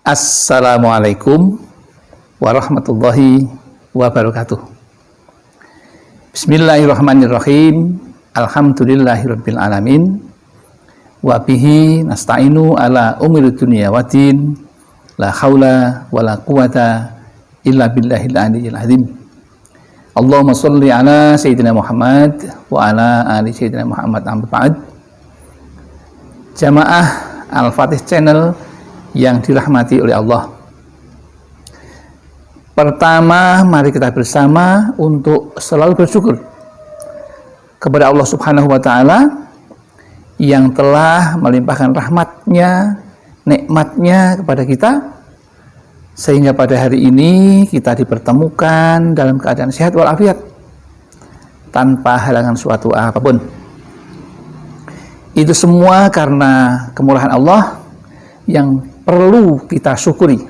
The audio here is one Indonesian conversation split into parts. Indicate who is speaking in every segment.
Speaker 1: Assalamualaikum warahmatullahi wabarakatuh. Bismillahirrahmanirrahim. Alhamdulillahirabbil alamin. Wa bihi nasta'inu ala umuri dunya waddin. La haula wala quwata illa billahil aliyyil azim. Allahumma shalli ala sayyidina Muhammad wa ala ali sayyidina Muhammad amma ba'd. Jamaah Al-Fatih Channel yang dirahmati oleh Allah. Pertama, mari kita bersama untuk selalu bersyukur kepada Allah Subhanahu wa Ta'ala yang telah melimpahkan rahmatnya, nikmatnya kepada kita, sehingga pada hari ini kita dipertemukan dalam keadaan sehat walafiat tanpa halangan suatu apapun. Itu semua karena kemurahan Allah yang perlu kita syukuri.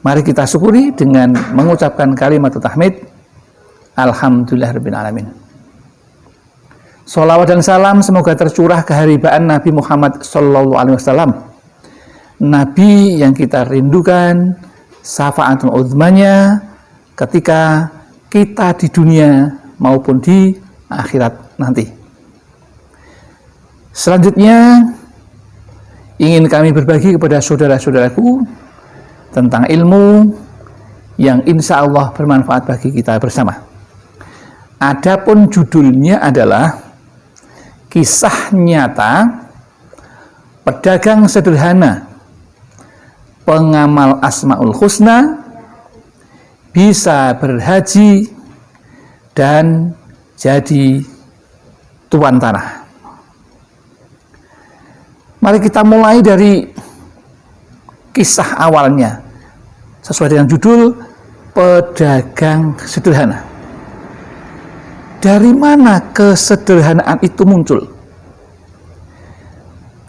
Speaker 1: Mari kita syukuri dengan mengucapkan kalimat tahmid. Alhamdulillahirabbil alamin. Sholawat dan salam semoga tercurah keharibaan Nabi Muhammad SAW, Nabi yang kita rindukan syafaatul uzmanya ketika kita di dunia maupun di akhirat nanti. Selanjutnya ingin kami berbagi kepada saudara-saudaraku tentang ilmu yang insya Allah bermanfaat bagi kita bersama. Adapun judulnya adalah kisah nyata pedagang sederhana pengamal Asmaul Husna bisa berhaji dan jadi tuan tanah. Mari kita mulai dari kisah awalnya. Sesuai dengan judul, pedagang sederhana. Dari mana kesederhanaan itu muncul?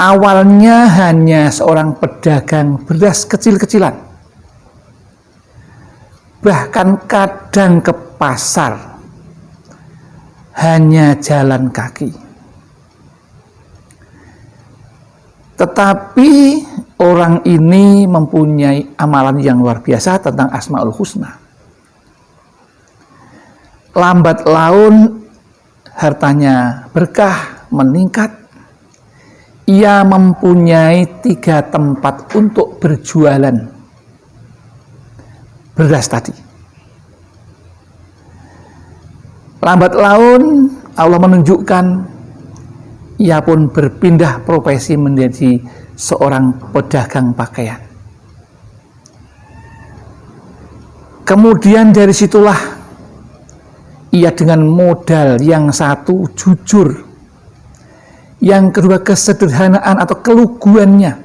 Speaker 1: Awalnya hanya seorang pedagang beras kecil-kecilan. Bahkan kadang ke pasar hanya jalan kaki. Tetapi orang ini mempunyai amalan yang luar biasa tentang Asmaul Husna. Lambat laun hartanya berkah, meningkat. Ia mempunyai 3 tempat untuk berjualan beras tadi. Lambat laun Allah menunjukkan ia pun berpindah profesi menjadi seorang pedagang pakaian. Kemudian dari situlah ia dengan modal yang satu jujur, yang kedua kesederhanaan atau keluguannya,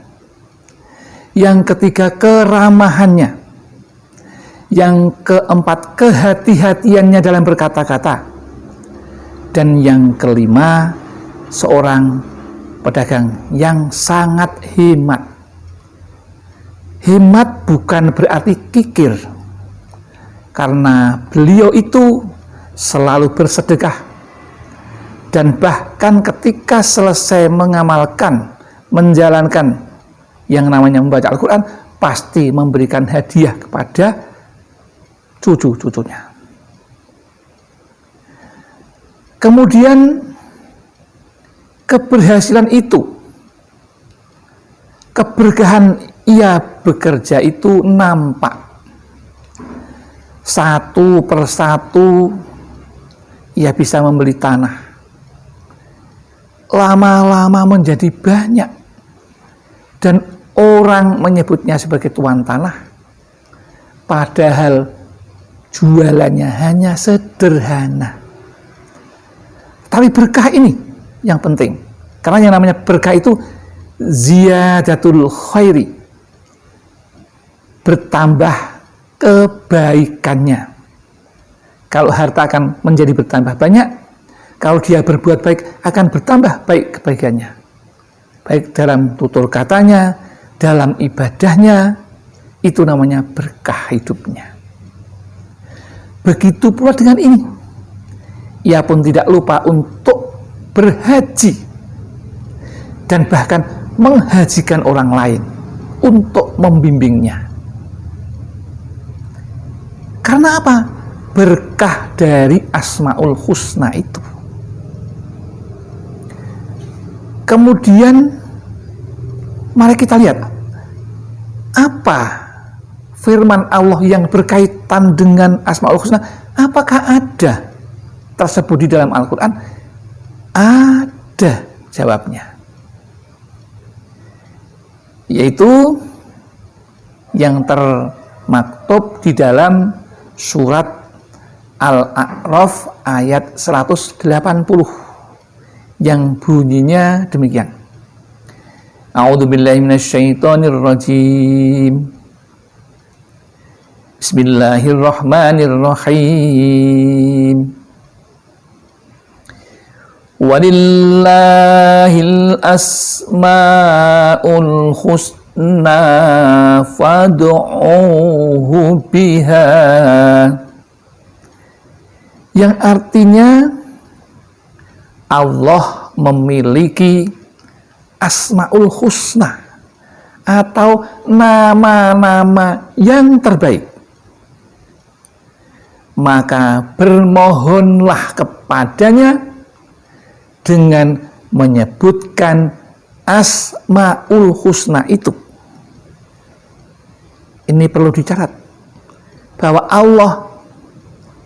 Speaker 1: yang ketiga keramahannya, yang keempat kehati-hatiannya dalam berkata-kata, dan yang kelima seorang pedagang yang sangat hemat. Hemat bukan berarti kikir, karena beliau itu selalu bersedekah, dan bahkan ketika selesai mengamalkan, menjalankan yang namanya membaca Al-Quran, pasti memberikan hadiah kepada cucu-cucunya. Kemudian keberhasilan itu, keberkahan ia bekerja itu nampak. Satu persatu ia bisa membeli tanah. Lama-lama menjadi banyak. Dan orang menyebutnya sebagai tuan tanah. Padahal jualannya hanya sederhana. Tapi berkah ini yang penting, karena yang namanya berkah itu ziyadatul khairi, bertambah kebaikannya. Kalau harta akan menjadi bertambah banyak, kalau dia berbuat baik akan bertambah baik kebaikannya, baik dalam tutur katanya, dalam ibadahnya. Itu namanya berkah hidupnya. Begitu pula dengan ini, ia pun tidak lupa untuk berhaji dan bahkan menghajikan orang lain untuk membimbingnya. Karena apa? Berkah dari Asmaul Husna itu. Kemudian mari kita lihat apa firman Allah yang berkaitan dengan Asmaul Husna. Apakah ada tersebut di dalam Al-Quran? Ada jawabnya, yaitu yang termaktub di dalam surat Al-A'raf ayat 180 yang bunyinya demikian. A'udzubillahi minasyaitonirrajim. Bismillahirrahmanirrahim. Walillahil asmaul husna fad'uhu biha. Yang artinya Allah memiliki Asmaul Husna atau nama-nama yang terbaik. Maka bermohonlah kepadanya dengan menyebutkan Asmaul Husna itu. Ini perlu dicatat bahwa Allah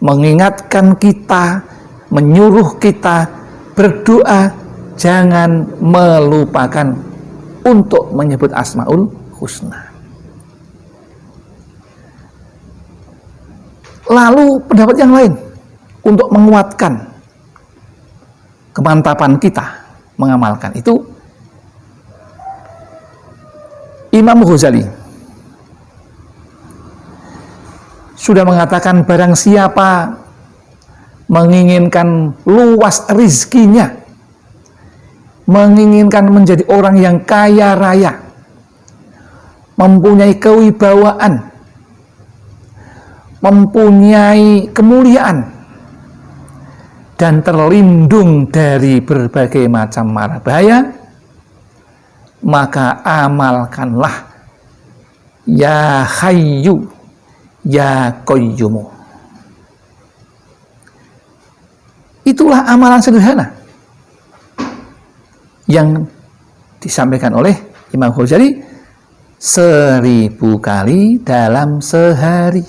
Speaker 1: mengingatkan kita, menyuruh kita berdoa, jangan melupakan untuk menyebut Asmaul Husna. Lalu pendapat yang lain untuk menguatkan kemantapan kita mengamalkan itu, Imam Ghazali sudah mengatakan barang siapa menginginkan luas rizkinya, menginginkan menjadi orang yang kaya raya, mempunyai kewibawaan, mempunyai kemuliaan, dan terlindung dari berbagai macam mara bahaya, maka amalkanlah ya Hayyu ya Qayyumu. Itulah amalan sederhana yang disampaikan oleh Imam Ghazali 1000 kali dalam sehari.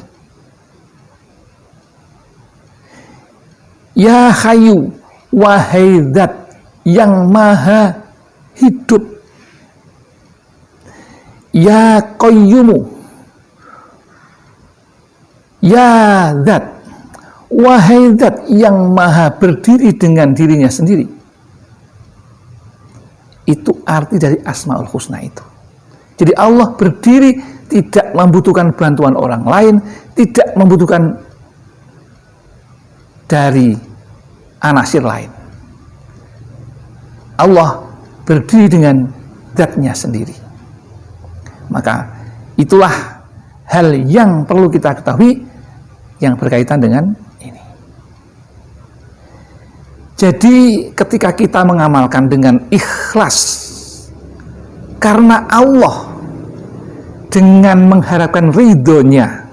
Speaker 1: Ya Hayyu, wahai Zat yang maha hidup. Ya Qayyumu, ya Zat, wahai Zat yang maha berdiri dengan dirinya sendiri. Itu arti dari Asmaul Husna itu. Jadi Allah berdiri, tidak membutuhkan bantuan orang lain, tidak membutuhkan dari anasir lain. Allah berdiri dengan zatnya sendiri. Maka itulah hal yang perlu kita ketahui yang berkaitan dengan ini. Jadi ketika kita mengamalkan dengan ikhlas karena Allah, dengan mengharapkan ridhonya,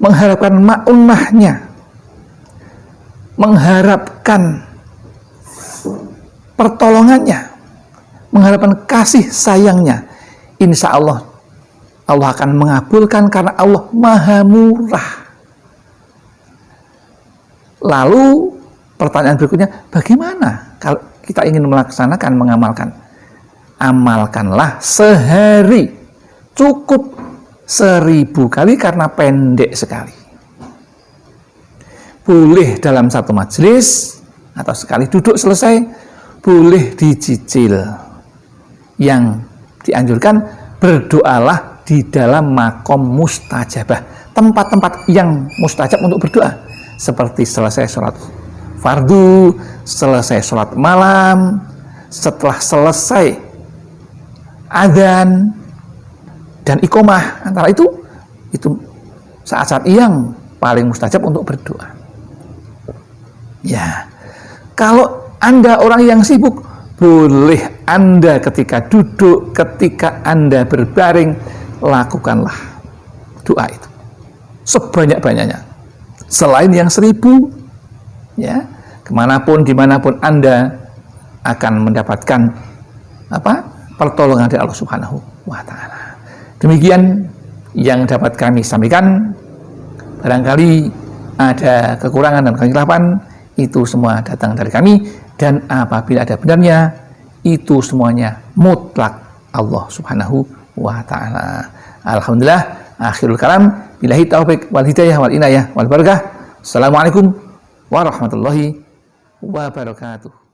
Speaker 1: mengharapkan ma'unahnya, mengharapkan pertolongannya, mengharapkan kasih sayangnya, insya Allah Allah akan mengabulkan karena Allah maha murah. Lalu pertanyaan berikutnya, bagaimana kalau kita ingin melaksanakan, mengamalkan? Amalkanlah sehari, cukup 1000 kali karena pendek sekali. Boleh dalam satu majelis atau sekali duduk selesai, boleh dicicil. Yang dianjurkan, berdoalah di dalam makom mustajabah, tempat-tempat yang mustajab untuk berdoa, seperti selesai sholat fardu, selesai sholat malam, setelah selesai adzan dan iqomah. Antara itu saat-saat yang paling mustajab untuk berdoa. Ya, kalau Anda orang yang sibuk, boleh Anda ketika duduk, ketika Anda berbaring, lakukanlah doa itu sebanyak-banyaknya, selain yang 1000, ya, kemanapun dimanapun Anda akan mendapatkan pertolongan dari Allah Subhanahu wa Ta'ala. Demikian yang dapat kami sampaikan. Barangkali ada kekurangan dan kesilapan, itu semua datang dari kami, dan apabila ada benarnya, itu semuanya mutlak Allah Subhanahu wa Ta'ala. Alhamdulillah, akhirul kalam, billahi taufiq wal hidayah wal inayah wal barakah. Assalamualaikum warahmatullahi wabarakatuh.